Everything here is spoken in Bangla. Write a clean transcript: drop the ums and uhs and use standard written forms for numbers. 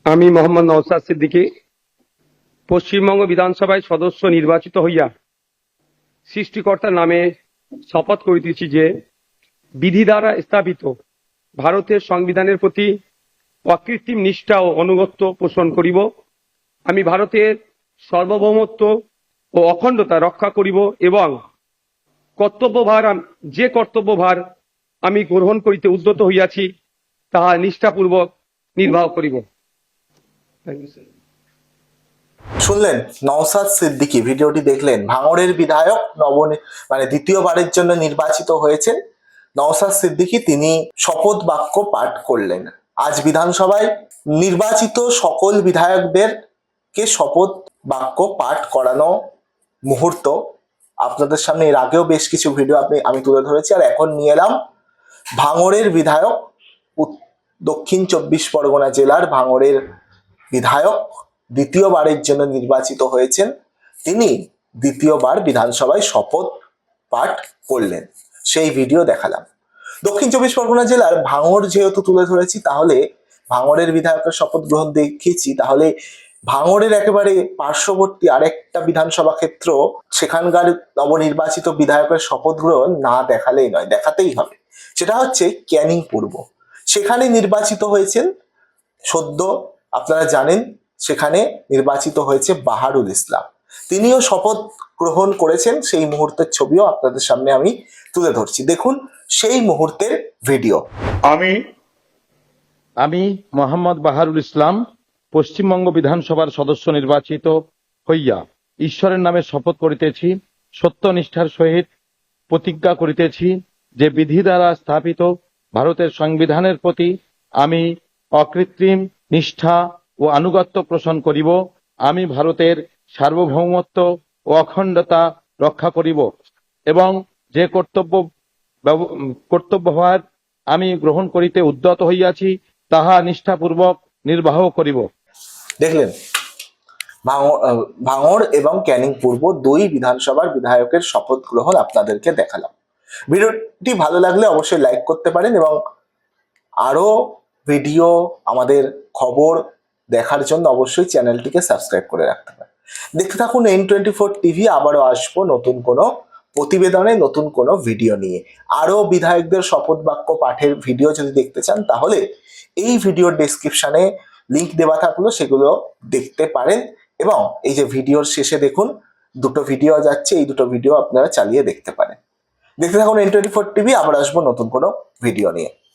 আমি মোহাম্মদ নওশাদ সিদ্দিকী পশ্চিমবঙ্গ বিধানসভায় সদস্য নির্বাচিত হইয়া সৃষ্টিকর্তার নামে শপথ করিতেছি যে বিধি দ্বারা স্থাপিত ভারতের সংবিধানের প্রতি অকৃত্রিম নিষ্ঠা ও আনুগত্য পোষণ করিব। আমি ভারতের সার্বভৌমত্ব ও অখণ্ডতা রক্ষা করিব এবং যে কর্তব্যভার আমি গ্রহণ করিতে উদ্যত হইয়াছি তাহা নিষ্ঠাপূর্বক নির্বাহ করিব। শুনলেন নওশাদ সিদ্দিকী, ভিডিওটি দেখলেন। ভাঙড়ের বিধায়ক দ্বিতীয়বারের জন্য নির্বাচিত হয়েছেন নওশাদ সিদ্দিকী। তিনি শপথ বাক্য পাঠ করলেন। আজ বিধানসভায় নির্বাচিত সকল বিধায়কদেরকে শপথ বাক্য পাঠ করানো মুহূর্ত আপনাদের সামনে এর আগেও বেশ কিছু ভিডিও আমি তুলে ধরেছি, আর এখন নিয়ে এলাম ভাঙড়ের বিধায়ক, দক্ষিণ 24 পরগনা জেলার ভাঙড়ের বিধায়ক দ্বিতীয়বারের জন্য নির্বাচিত হয়েছেন। তিনি দ্বিতীয়বার বিধানসভায় শপথ পাঠ করলেন, সেই ভিডিও দেখালাম। দক্ষিণ 24 পরগনা জেলার ভাঙড় যেহেতু তুলে ধরেছি, তাহলে ভাঙড়ের বিধায়কের শপথ গ্রহণ দেখিয়েছি, তাহলে ভাঙড়ের একেবারে পার্শ্ববর্তী আরেকটা বিধানসভা ক্ষেত্র, সেখানকার নবনির্বাচিত বিধায়কের শপথ গ্রহণ না দেখালেই নয়, দেখাতেই হবে। সেটা হচ্ছে ক্যানিং পূর্ব। সেখানে নির্বাচিত হয়েছেন সদ্য, আপনারা জানেন, সেখানে নির্বাচিত হয়েছে বাহারুল ইসলাম। তিনিও শপথ গ্রহণ করেছেন, সেই মুহূর্তের ছবিও আপনাদের সামনে আমি তুলে ধরছি। দেখুন সেই মুহূর্তের ভিডিও। আমি মোহাম্মদ বাহারুল ইসলাম পশ্চিমবঙ্গ বিধানসভার সদস্য নির্বাচিত হইয়া ঈশ্বরের নামে শপথ করিতেছি, সত্যনিষ্ঠার সহিত প্রতিজ্ঞা করিতেছি যে বিধি দ্বারা স্থাপিত ভারতের সংবিধানের প্রতি আমি অকৃত্রিম নিষ্ঠা ও আনুগত্য পোষণ করিব। আমি ভারতের সার্বভৌমত্ব ও অখণ্ডতা রক্ষা করিব এবং যে কর্তব্যভার আমি গ্রহণ করিতে উদ্যত হইয়াছি তাহা নিষ্ঠাপূর্বক নির্বাহ করিব। দেখলেন, ভাঙড় এবং ক্যানিং পূর্ব দুই বিধানসভার বিধায়কের শপথ গ্রহণ আপনাদেরকে দেখালাম। ভিডিওটি ভালো লাগলে অবশ্যই লাইক করতে পারেন এবং আরো ভিডিও, আমাদের খবর দেখার জন্য অবশ্যই চ্যানেলটিকে সাবস্ক্রাইব করে রাখতে পারেন। দেখতে থাকুন N24 টিভি। আবারও আসবো নতুন কোনো প্রতিবেদনে, নতুন কোনো ভিডিও নিয়ে। আরো বিধায়কদের শপথ বাক্য পাঠের ভিডিও যদি দেখতে চান, তাহলে এই ভিডিওর ডেসক্রিপশনে লিংক দেওয়া থাকলো, সেগুলো দেখতে পারেন। এবং এই যে ভিডিওর শেষে দেখুন দুটো ভিডিও যাচ্ছে, এই দুটো ভিডিও আপনারা চালিয়ে দেখতে পারেন। দেখতে থাকুন N24 টিভি। আবার আসবো নতুন কোনো ভিডিও নিয়ে।